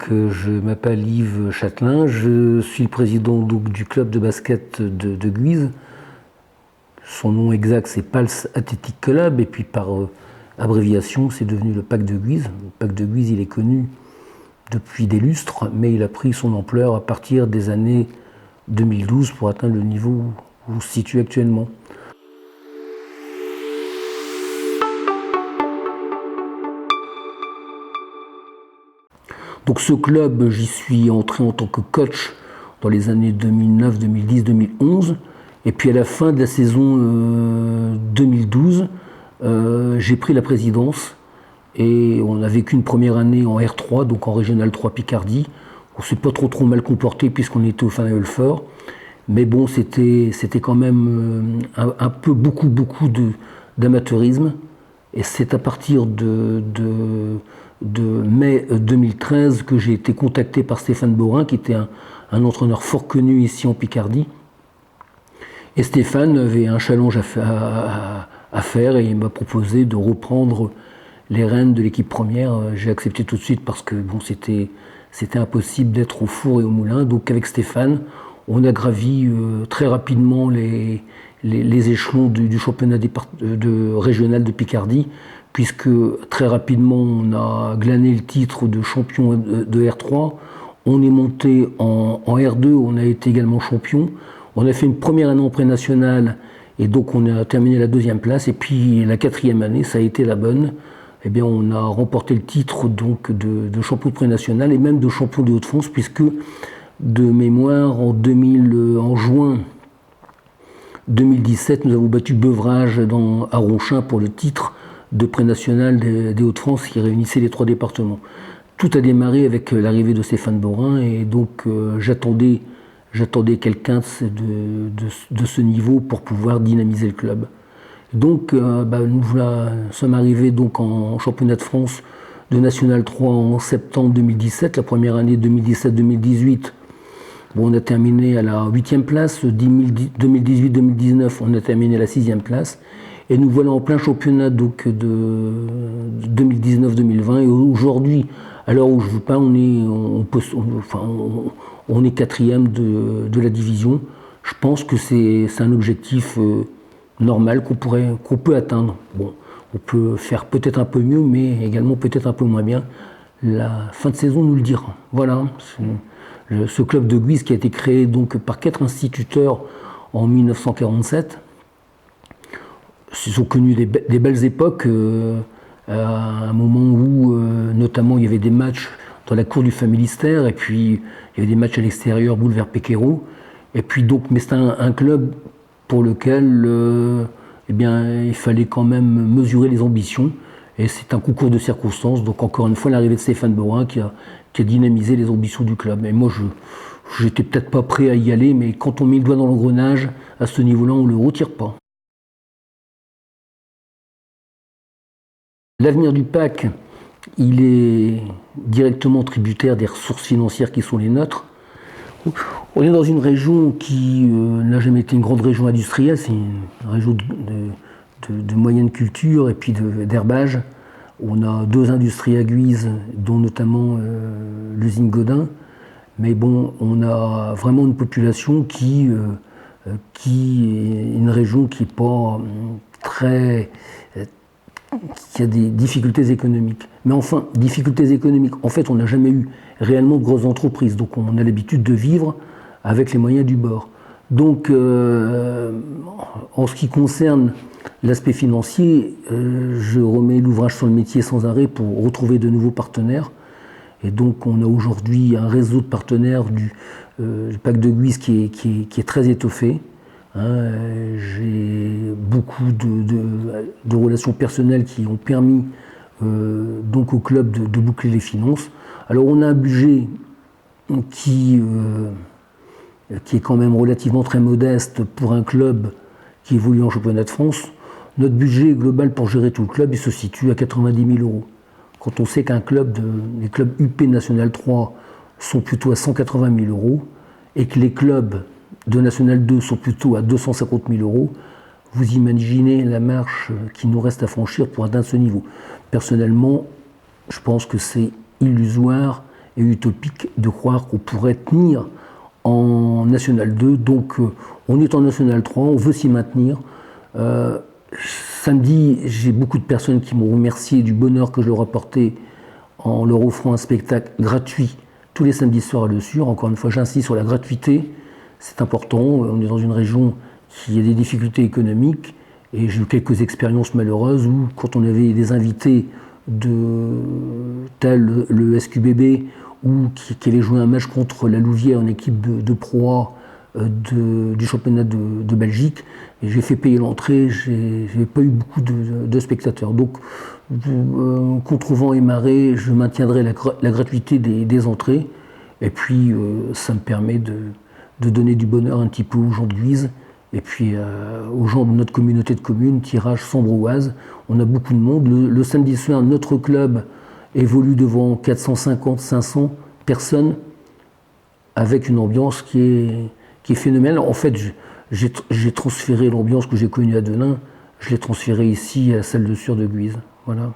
Je m'appelle Yves Châtelain, je suis le président du club de basket de Guise. Son nom exact c'est Pals Athletic Club et puis par abréviation c'est devenu le PAC de Guise. Le PAC de Guise il est connu depuis des lustres mais il a pris son ampleur à partir des années 2012 pour atteindre le niveau où il se situe actuellement. Donc ce club, j'y suis entré en tant que coach dans les années 2009, 2010, 2011. Et puis à la fin de la saison 2012, j'ai pris la présidence et on a vécu une première année en R3, donc en Régional 3 Picardie. On s'est pas trop mal comporté puisqu'on était au Final Four. Mais bon, c'était quand même un peu beaucoup d'amateurisme. Et c'est à partir de mai 2013 que j'ai été contacté par Stéphane Borin, qui était un entraîneur fort connu ici en Picardie. Et Stéphane avait un challenge à faire et il m'a proposé de reprendre les rênes de l'équipe première. J'ai accepté tout de suite parce que bon, c'était impossible d'être au four et au moulin. Donc avec Stéphane, on a gravi très rapidement les échelons du championnat régional de Picardie, puisque très rapidement on a glané le titre de champion de R3, on est monté en R2, on a été également champion, on a fait une première année en pré-national et donc on a terminé la deuxième place, et puis la quatrième année ça a été la bonne. Eh bien, on a remporté le titre donc de champion de pré-national et même de champion de Hauts-de-France, puisque de mémoire en juin 2017 nous avons battu Beuvrages à Ronchin pour le titre de pré-national des Hauts-de-France qui réunissait les trois départements. Tout a démarré avec l'arrivée de Stéphane Borin et donc j'attendais quelqu'un de ce niveau pour pouvoir dynamiser le club. Donc nous sommes arrivés donc en championnat de France de National 3 en septembre 2017, la première année 2017-2018. Bon, on a terminé à la 8e place, 2018-2019 on a terminé à la 6e place. Et nous voilà en plein championnat donc, de 2019-2020. Et aujourd'hui, à l'heure où je vous parle, on est quatrième de la division. Je pense que c'est un objectif normal qu'on peut atteindre. Bon, on peut faire peut-être un peu mieux, mais également peut-être un peu moins bien. La fin de saison nous le dira. Voilà, ce club de Guise qui a été créé donc par 4 instituteurs en 1947. Ils ont connu des belles époques, à un moment où notamment il y avait des matchs dans la cour du Familistère et puis il y avait des matchs à l'extérieur, boulevard Péquero. Et puis donc, mais c'était un club pour lequel il fallait quand même mesurer les ambitions. Et c'est un concours de circonstances. Donc encore une fois, l'arrivée de Stéphane Borin qui a dynamisé les ambitions du club. Et moi, j'étais peut-être pas prêt à y aller, mais quand on met le doigt dans l'engrenage, à ce niveau-là, on ne le retire pas. L'avenir du PAC, il est directement tributaire des ressources financières qui sont les nôtres. On est dans une région qui n'a jamais été une grande région industrielle, c'est une région de moyenne culture et puis d'herbage. On a 2 industries à Guise, dont notamment l'usine Godin. Mais bon, on a vraiment une population qui est une région qui n'est pas très... qui a des difficultés économiques. Mais enfin, difficultés économiques, en fait, on n'a jamais eu réellement de grosses entreprises. Donc on a l'habitude de vivre avec les moyens du bord. Donc en ce qui concerne l'aspect financier, je remets l'ouvrage sur le métier sans arrêt pour retrouver de nouveaux partenaires. Et donc on a aujourd'hui un réseau de partenaires du PAC de Guise qui est très étoffé. J'ai beaucoup de relations personnelles qui ont permis donc au club de boucler les finances. Alors on a un budget qui est quand même relativement très modeste pour un club qui évolue en championnat de France. Notre budget global pour gérer tout le club il se situe à 90 000 €. Quand on sait qu'un les clubs UP National 3 sont plutôt à 180 000 € et que les clubs de National 2 sont plutôt à 250 000 €, vous imaginez la marche qui nous reste à franchir pour atteindre ce niveau. Personnellement, je pense que c'est illusoire et utopique de croire qu'on pourrait tenir en National 2. Donc on est en National 3, on veut s'y maintenir. Samedi, j'ai beaucoup de personnes qui m'ont remercié du bonheur que je leur apportais en leur offrant un spectacle gratuit tous les samedis soirs à Le Sur. Encore une fois, j'insiste sur la gratuité, c'est important. On est dans une région qui a des difficultés économiques et j'ai eu quelques expériences malheureuses où, quand on avait des invités tel le SQBB ou qui allait jouer un match contre la Louvière, une équipe de Pro A du championnat de Belgique, et j'ai fait payer l'entrée, j'ai pas eu beaucoup de spectateurs. Donc, contre vent et marée, je maintiendrai la gratuité des entrées, et puis ça me permet de donner du bonheur un petit peu aux gens de Guise, et puis aux gens de notre communauté de communes, tirage Sambre-Oise. On a beaucoup de monde. Le samedi soir, notre club évolue devant 450-500 personnes, avec une ambiance qui est phénoménale. En fait, j'ai transféré l'ambiance que j'ai connue à Denain, je l'ai transférée ici à la salle de Sur de Guise. Voilà.